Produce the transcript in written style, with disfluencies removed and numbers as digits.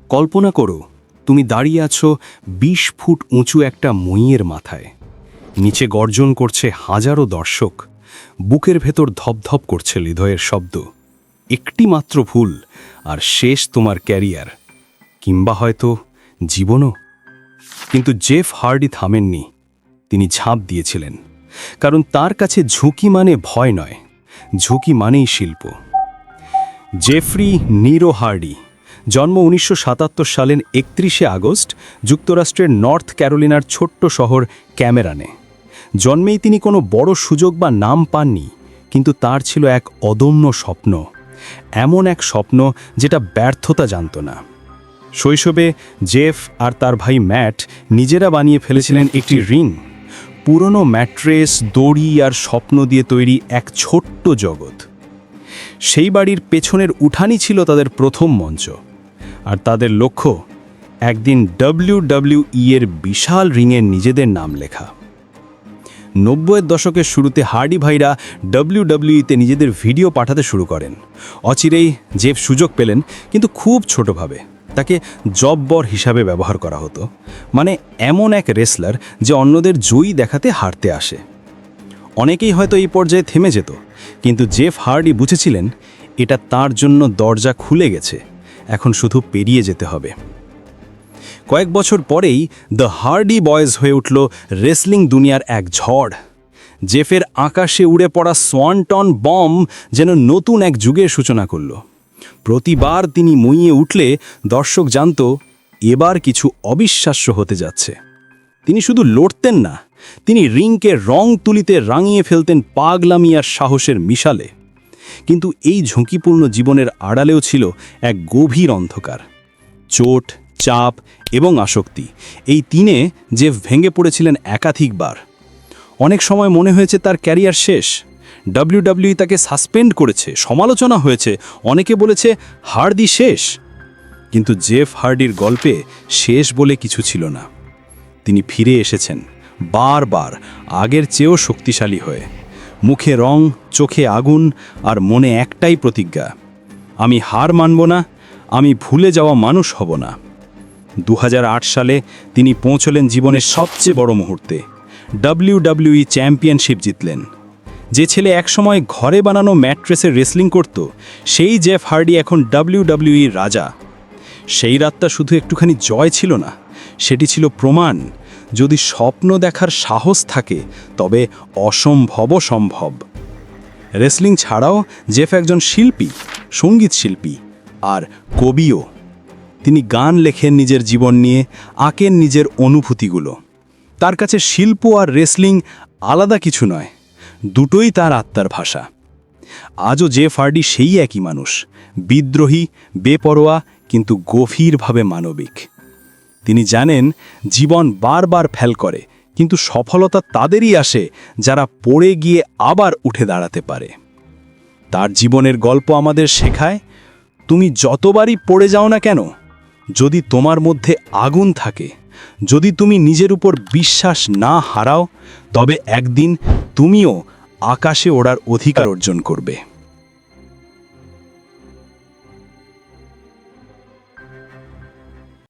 কল্পনা করো তুমি দাঁড়িয়ে আছো ২০ ফুট উঁচু একটা মইয়ের মাথায়। নিচে গর্জন করছে হাজারো দর্শক, বুকের ভেতর ধপধপ করছে হৃদয়ের শব্দ। একটি মাত্র ভুল আর শেষ তোমার ক্যারিয়ার, কিংবা হয়তো জীবনও। কিন্তু জেফ হার্ডি থামেননি। তিনি ঝাঁপ দিয়েছিলেন, কারণ তার কাছে ঝুঁকি মানে ভয় নয়, ঝুঁকি মানেই শিল্প। জেফ্রি নিরো হার্ডি জন্ম ১৯৭৭ সালের ৩১ আগস্ট যুক্তরাষ্ট্রের নর্থ ক্যারোলিনার ছোট্ট শহর ক্যামেরানে। জন্মেই তিনি কোনো বড় সুযোগ বা নাম পাননি, কিন্তু তার ছিল এক অদম্য স্বপ্ন, এমন এক স্বপ্ন যেটা ব্যর্থতা জানত না। শৈশবে জেফ আর তার ভাই ম্যাট নিজেরা বানিয়ে ফেলেছিলেন একটি রিং। পুরনো ম্যাট্রেস, দড়ি আর স্বপ্ন দিয়ে তৈরি এক ছোট্ট জগৎ। সেই বাড়ির পেছনের উঠানই ছিল তাদের প্রথম মঞ্চ, আর তাদের লক্ষ্য একদিন WWE এর বিশাল রিংয়ে নিজেদের নাম লেখা। ৯০-এর দশকের শুরুতে হার্ডি ভাইরা WWE-তে নিজেদের ভিডিও পাঠাতে শুরু করেন। অচিরেই জেফ সুযোগ পেলেন, কিন্তু খুব ছোটভাবে। তাকে জব্বর হিসাবে ব্যবহার করা হতো, মানে এমন এক রেসলার যে অন্যদের জয়ী দেখাতে হারতে আসে। অনেকেই হয়তো এই পর্যায়ে থেমে যেত, কিন্তু জেফ হার্ডি বুঝেছিলেন এটা তার জন্য দরজা খুলে গেছে, এখন শুধু পেরিয়ে যেতে হবে। কয়েক বছর পরেই দ্য হার্ডি বয়েজ হয়ে উঠল রেসলিং দুনিয়ার এক ঝড়। জেফের আকাশে উড়ে পড়া সোয়ানটন বম যেন নতুন এক যুগের সূচনা করল। প্রতিবার তিনি মুইয়ে উঠলে দর্শক জানত এবার কিছু অবিশ্বাস্য হতে যাচ্ছে। তিনি শুধু লড়তেন না, তিনি রিংকে রং তুলিতে রাঙিয়ে ফেলতেন পাগলামি আর সাহসের মিশালে। কিন্তু এই ঝুঁকিপূর্ণ জীবনের আড়ালেও ছিল এক গভীর অন্ধকার। চোট, চাপ এবং আসক্তি, এই তিনে জেফ ভেঙে পড়েছিলেন একাধিকবার। অনেক সময় মনে হয়েছে তার ক্যারিয়ার শেষ। WWE তাকে সাসপেন্ড করেছে, সমালোচনা হয়েছে, অনেকে বলেছে হার্ডি শেষ। কিন্তু জেফ হার্ডির গল্পে শেষ বলে কিছু ছিল না। তিনি ফিরে এসেছেন বারবার, আগের চেয়েও শক্তিশালী হয়ে। মুখে রং, চোখে আগুন, আর মনে একটাই প্রতিজ্ঞা, আমি হার মানব না, আমি ভুলে যাওয়া মানুষ হব না। ২০০৮ সালে তিনি পৌঁছলেন জীবনের সবচেয়ে বড় মুহূর্তে। WWE চ্যাম্পিয়নশিপ জিতলেন। যে ছেলে একসময় ঘরে বানানো ম্যাট্রেসে রেসলিং করত, সেই জেফ হার্ডি এখন WWE রাজা। সেই রাতটা শুধু একটুখানি জয় ছিল না, সেটি ছিল প্রমাণ, যদি স্বপ্ন দেখার সাহস থাকে তবে অসম্ভবও সম্ভব। রেসলিং ছাড়াও জেফ একজন শিল্পী, সঙ্গীত শিল্পী আর কবিও। তিনি গান লেখেন নিজের জীবন নিয়ে, আঁকেন নিজের অনুভূতিগুলো। তার কাছে শিল্প আর রেসলিং আলাদা কিছু নয়, দুটোই তার আত্মার ভাষা। আজও জেফ হার্ডি সেই একই মানুষ, বিদ্রোহী, বেপরোয়া, কিন্তু গভীরভাবে মানবিক। তিনি জানেন জীবন বারবার ফেল করে, কিন্তু সফলতা তাদেরই আসে যারা পড়ে গিয়ে আবার উঠে দাঁড়াতে পারে। তার জীবনের গল্প আমাদের শেখায়, তুমি যতবারই পড়ে যাও না কেন, যদি তোমার মধ্যে আগুন থাকে, যদি তুমি নিজের উপর বিশ্বাস না হারাও, তবে একদিন তুমিও আকাশে ওড়ার অধিকার অর্জন করবে।